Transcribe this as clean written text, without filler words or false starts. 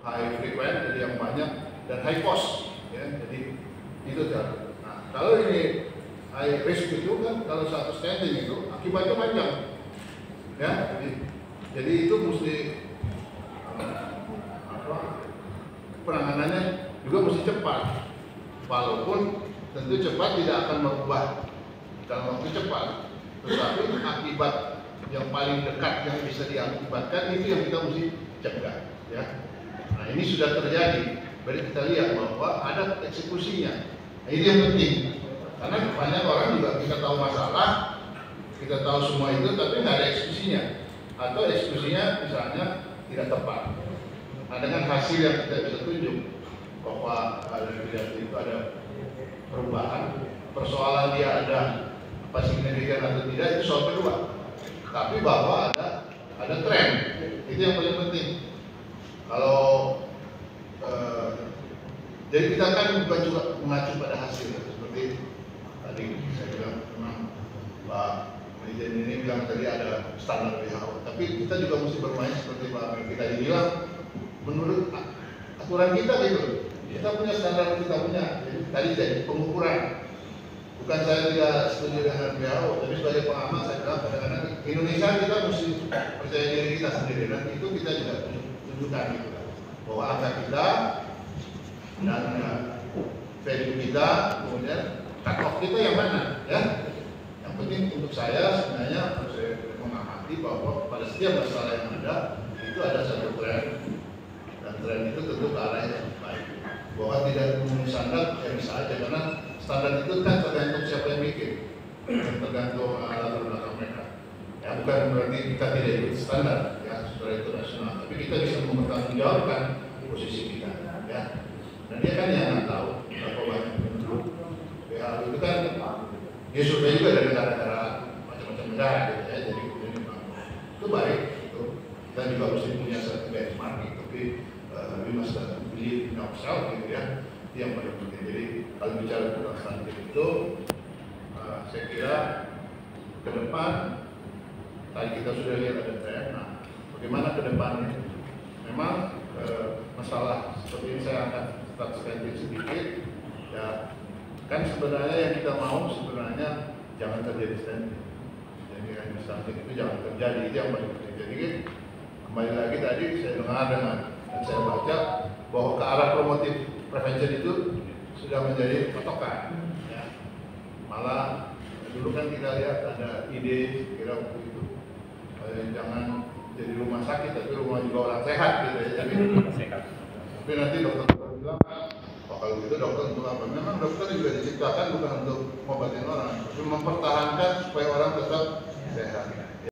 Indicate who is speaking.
Speaker 1: high frequent, jadi yang banyak, dan high cost, ya. Jadi itu kan. Nah, kalau ini high risk itu kan, kalau satu standing itu akibatnya panjang, ya. Jadi itu mesti penanganannya juga mesti cepat, walaupun tentu cepat tidak akan merubah dalam waktu cepat, tetapi akibat yang paling dekat yang bisa diakibatkan itu yang kita mesti cegah, ya. Nah, ini sudah terjadi, berarti kita lihat bahwa ada eksekusinya. Nah, ini yang penting, karena banyak orang juga kita tahu masalah, kita tahu semua itu, tapi nggak ada eksekusinya, atau eksekusinya misalnya tidak tepat. Nah, dengan hasil yang kita bisa tunjuk bahwa dari pidato itu ada perubahan, persoalan dia ada apa signifikan atau tidak itu soal kedua, tapi bahwa ada tren, itu yang paling penting. Kalau jadi kita kan bukan juga mengacu pada hasil, seperti tadi saya bilang, memang Pak Presiden ini bilang tadi ada standar WHO, tapi kita juga mesti bermain seperti Pak Melki tadi bilang, menurut aturan kita gitu. Kita punya standar, kita punya. Jadi jadi pengukuran. Bukan saya tidak setuju dengan WHO, tapi sebagai pengamat saya bilang kadang-kadang Indonesia kita mesti percaya diri kita sendiri, dan itu kita juga tunjukkan gitu, bahwa angka kita dan value kita, kemudian cut off kita yang mana, ya. Yang penting untuk saya sebenarnya saya mengamati bahwa pada setiap masalah yang ada itu ada satu tren, dan tren itu tentu ke arah yang baik. Bahwa tidak memenuhi standar ya bisa aja, karena standar itu kan tergantung siapa yang bikin, tergantung latar belakang mereka. Ya, bukan berarti kita tidak ikut standar ya secara internasional, tapi kita bisa mempertanggungjawabkan posisi kita, ya. Dan dia kan yang nggak tahu berapa banyak penduduk. WHO itu kan dia survei juga dari negara-negara macam-macam negara, gitu ya. Jadi itu baik, itu kita juga mesti punya satu benchmark, tapi we must believe in ourselves, gitu ya. Itu yang paling penting. Jadi kalau bicara tentang stunting itu, saya kira ke depan tadi kita sudah lihat ada tren. Nah, bagaimana ke depannya? Memang masalah seperti ini saya akan tetap sedikit, ya. Kan sebenarnya yang kita mau sebenarnya jangan terjadi stunting. Jadi stunting itu jangan terjadi, itu yang paling penting. Jadi kembali lagi tadi saya dengar dan saya baca bahwa ke arah promotif prevention itu sudah menjadi patokan, ya. Malah dulu kan kita lihat ada ide kira waktu itu jangan jadi rumah sakit tapi rumah juga orang sehat, gitu ya. Jadi tapi nanti dokter bilang, oh, kalau gitu dokter untuk apa? Memang dokter juga diciptakan bukan untuk ngobatin orang, tapi mempertahankan supaya orang tetap sehat.